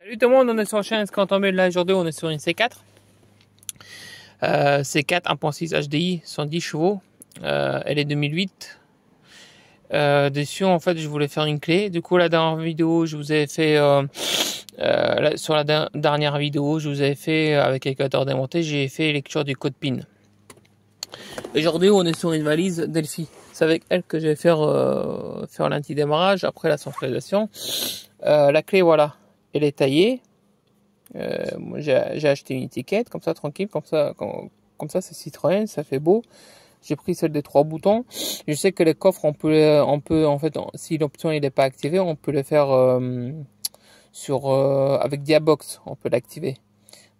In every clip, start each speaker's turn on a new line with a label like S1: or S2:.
S1: Salut tout le monde, on est sur la chaîne Scantombé. Là aujourd'hui on est sur une C4 C4 1.6 HDI 110 chevaux. Elle est 2008. Dessus en fait je voulais faire une clé. Du coup la dernière vidéo je vous ai fait sur la dernière vidéo je vous avais fait avec le calculateur démonté, j'ai fait lecture du code PIN. Aujourd'hui on est sur une valise Delphi. C'est avec elle que je vais faire l'anti-démarrage après la centralisation. La clé voilà, elle est taillée. Moi j'ai acheté une étiquette comme ça tranquille, comme ça c'est Citroën, ça fait beau. J'ai pris celle des 3 boutons. Je sais que les coffres on peut en fait, si l'option il n'est pas activée, on peut le faire avec Diabox, on peut l'activer.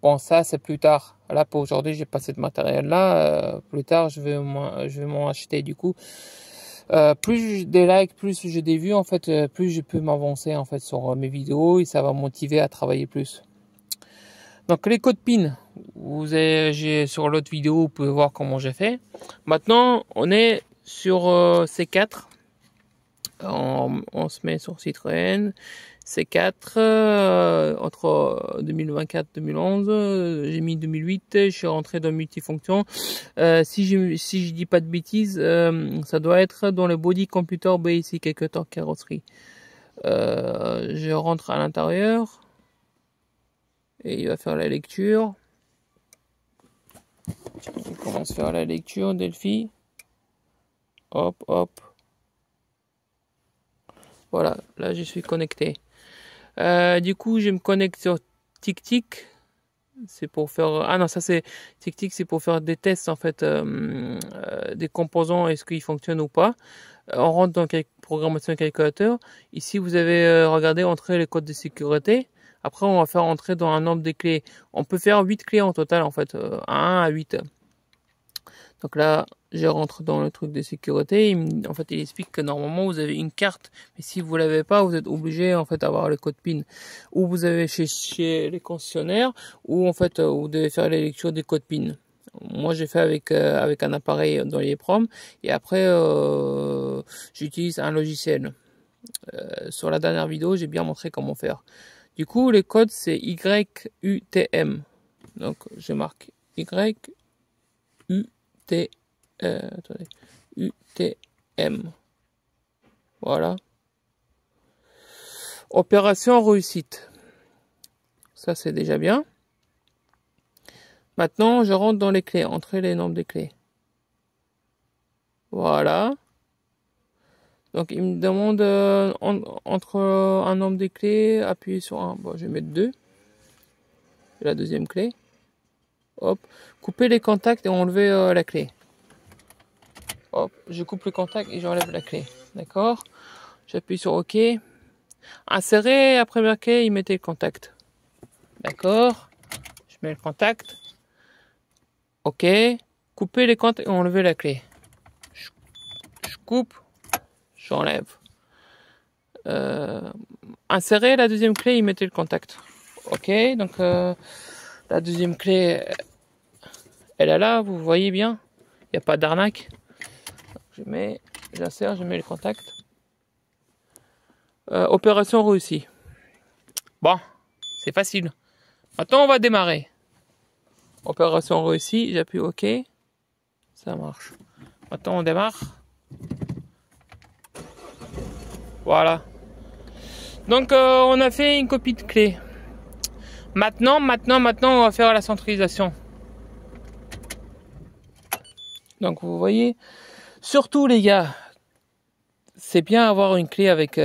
S1: Bon ça c'est plus tard. Là pour aujourd'hui j'ai pas ce matériel là. Plus tard je vais m'en acheter. Du coup plus j'ai des likes, plus j'ai des vues en fait, plus je peux m'avancer en fait sur mes vidéos et ça va me motiver à travailler plus. Donc les codes PIN, j'ai sur l'autre vidéo, vous pouvez voir comment j'ai fait. Maintenant, on est sur C4. On se met sur Citroën C4 entre 2024 2011. J'ai mis 2008. Je suis rentré dans multifonction. Si je dis pas de bêtises, ça doit être dans le body computer basic calculator carrosserie. Je rentre à l'intérieur. Et il va faire la lecture. On commence à faire la lecture, Delphi. Hop, hop. Voilà, là je suis connecté. Du coup, je me connecte sur TickTick. C'est pour faire... Ah non, ça c'est... TickTick, c'est pour faire des tests, en fait, des composants, est-ce qu'ils fonctionnent ou pas. On rentre dans programmation calculateur. Ici, vous avez regardé, entrer les codes de sécurité. Après, on va faire entrer dans un nombre de clés. On peut faire 8 clés en total, en fait, 1 à 8. Donc là, je rentre dans le truc de sécurité. En fait, il explique que normalement, vous avez une carte. Mais si vous l'avez pas, vous êtes obligé, en fait, d'avoir le code PIN. Ou vous avez chez les concessionnaires, ou en fait, vous devez faire les lectures des codes PIN. Moi, j'ai fait avec un appareil dans l'EEPROM. Et après, j'utilise un logiciel. Sur la dernière vidéo, j'ai bien montré comment faire. Du coup, les codes, c'est YUTM. Donc, je marque UTM. Voilà. Opération réussite. Ça, c'est déjà bien. Maintenant, je rentre dans les clés. Entrer les nombres des clés. Voilà. Donc, il me demande entre un nombre de clés, appuyer sur un. Bon, je vais mettre 2. La deuxième clé. Hop. Couper les contacts et enlever la clé. Hop. Je coupe le contact et j'enlève la clé. D'accord. J'appuie sur OK. Insérer la première clé, il mettait le contact. D'accord. Je mets le contact. OK. Couper les contacts et enlever la clé. Je coupe. J'enlève. Insérer la deuxième clé, il mettait le contact. Ok, donc la deuxième clé, elle est là, vous voyez bien. Il n'y a pas d'arnaque. J'insère, je mets le contact. Opération réussie. Bon, c'est facile. Maintenant, on va démarrer. Opération réussie, j'appuie OK. Ça marche. Maintenant, on démarre. Voilà. Donc on a fait une copie de clé. Maintenant, on va faire la centralisation. Donc vous voyez, surtout les gars, c'est bien avoir une clé avec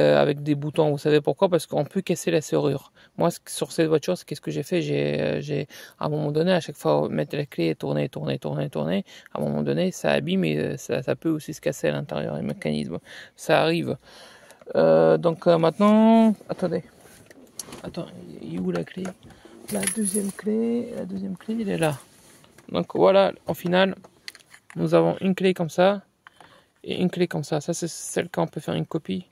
S1: des boutons. Vous savez pourquoi? Parce qu'on peut casser la serrure. Moi, sur cette voiture, qu'est-ce que j'ai fait? J'ai à un moment donné, à chaque fois mettre la clé et tourner. À un moment donné, ça abîme et ça peut aussi se casser à l'intérieur, les mécanismes. Ça arrive. Donc maintenant, attendez, il est où la clé? La deuxième clé, elle est là. Donc voilà, en final, nous avons une clé comme ça et une clé comme ça. Ça c'est celle qu'on peut faire une copie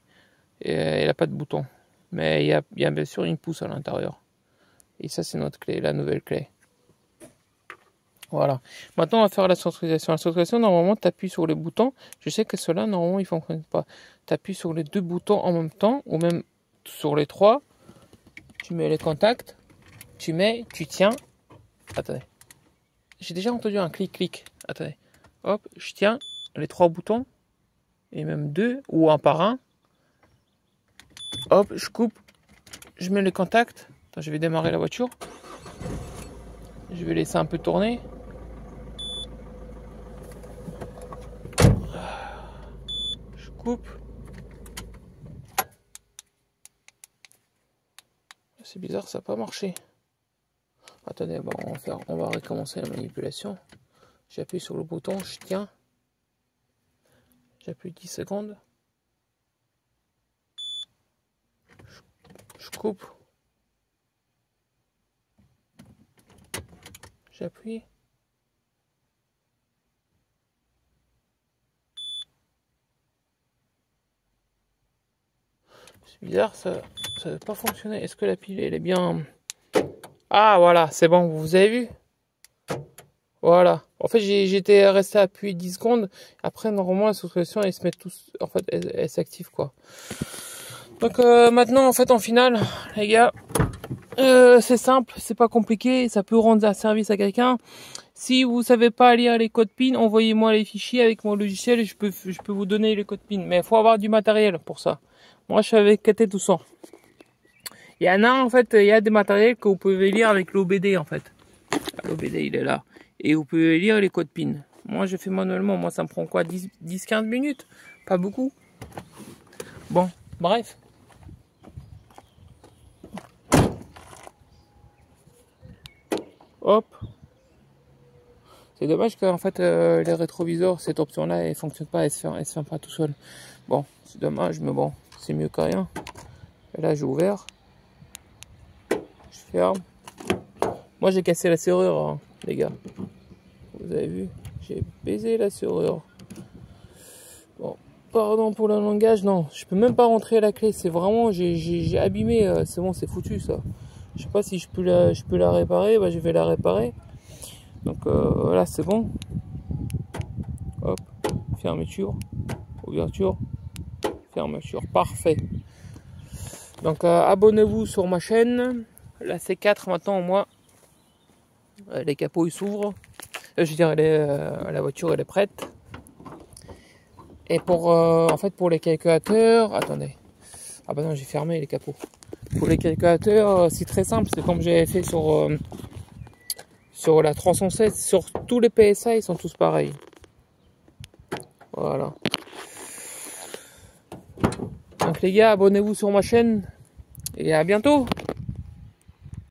S1: et elle n'a pas de bouton, mais il y a bien sûr une pousse à l'intérieur. Et ça c'est notre clé, la nouvelle clé. Voilà. Maintenant, on va faire la centralisation. La centralisation, normalement, tu appuies sur les boutons. Je sais que ceux-là, normalement, ils ne fonctionnent pas. Tu appuies sur les 2 boutons en même temps, ou même sur les 3. Tu mets les contacts, tu mets, tu tiens. Attendez. J'ai déjà entendu un clic-clic. Attendez. Hop, je tiens les 3 boutons. Et même 2 ou un par un. Hop, je coupe. Je mets les contacts. Attends, je vais démarrer la voiture. Je vais laisser un peu tourner. Je coupe. C'est bizarre, ça n'a pas marché. Attendez, bon, on va recommencer la manipulation. J'appuie sur le bouton, je tiens. J'appuie 10 secondes. Je coupe. J'appuie. C'est bizarre, ça n'a pas fonctionné. Est-ce que la pile, elle est bien... Ah, voilà, c'est bon, vous avez vu? Voilà. En fait, j'étais resté appuyé 10 secondes. Après, normalement, la souscription, elle se met tous... En fait, elle s'active, quoi. Donc, maintenant, en fait, en finale, les gars, c'est simple, c'est pas compliqué. Ça peut rendre un service à quelqu'un. Si vous savez pas lire les codes PIN, envoyez-moi les fichiers avec mon logiciel et je peux vous donner les codes PIN. Mais il faut avoir du matériel pour ça. Moi, je suis avec KT tout ça. Il y en a, en fait, il y a des matériels que vous pouvez lire avec l'OBD, en fait. L'OBD, il est là. Et vous pouvez lire les codes PIN. Moi, je fais manuellement. Moi, ça me prend quoi, 10-15 minutes? Pas beaucoup. Bon, bref. Hop. C'est dommage qu'en fait, les rétroviseurs, cette option-là, elle fonctionne pas. Elle se ferme pas tout seul. Bon, c'est dommage, mais bon, c'est mieux que rien. Et là, j'ai ouvert. Je ferme. Moi, j'ai cassé la serrure, hein, les gars. Vous avez vu? J'ai baisé la serrure. Bon, pardon pour le langage. Non, je peux même pas rentrer la clé. C'est vraiment... J'ai abîmé. C'est bon, c'est foutu, ça. Je sais pas si je peux la réparer. Bah, je vais la réparer. Donc, là, c'est bon. Hop. Fermeture. Ouverture. Fermeture. Parfait. Donc, abonnez-vous sur ma chaîne. La C4, maintenant, au moins, les capots, ils s'ouvrent. Je veux dire, la voiture, elle est prête. Et pour, en fait, pour les calculateurs... Attendez. Ah bah non, j'ai fermé les capots. Pour les calculateurs, c'est très simple. C'est comme j'avais fait sur la 316. Sur tous les PSA, ils sont tous pareils. Voilà. Donc les gars, abonnez-vous sur ma chaîne. Et à bientôt.